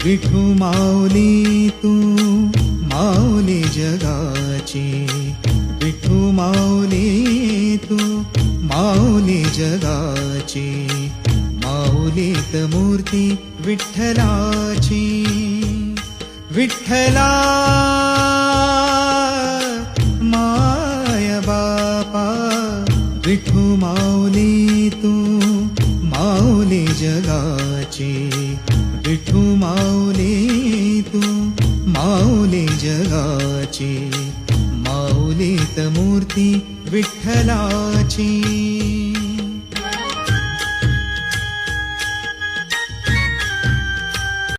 विठू माऊली तू माऊली जगाची, विठू माऊली तू माऊली जगाची, माऊलीत मूर्ती विठ्ठलाची. विठ्ठला माय बापा, विठू माऊली तू माऊली जगाची, विठू माऊली तू माऊली जगाची, माऊलीत मूर्ती विठ्ठलाची.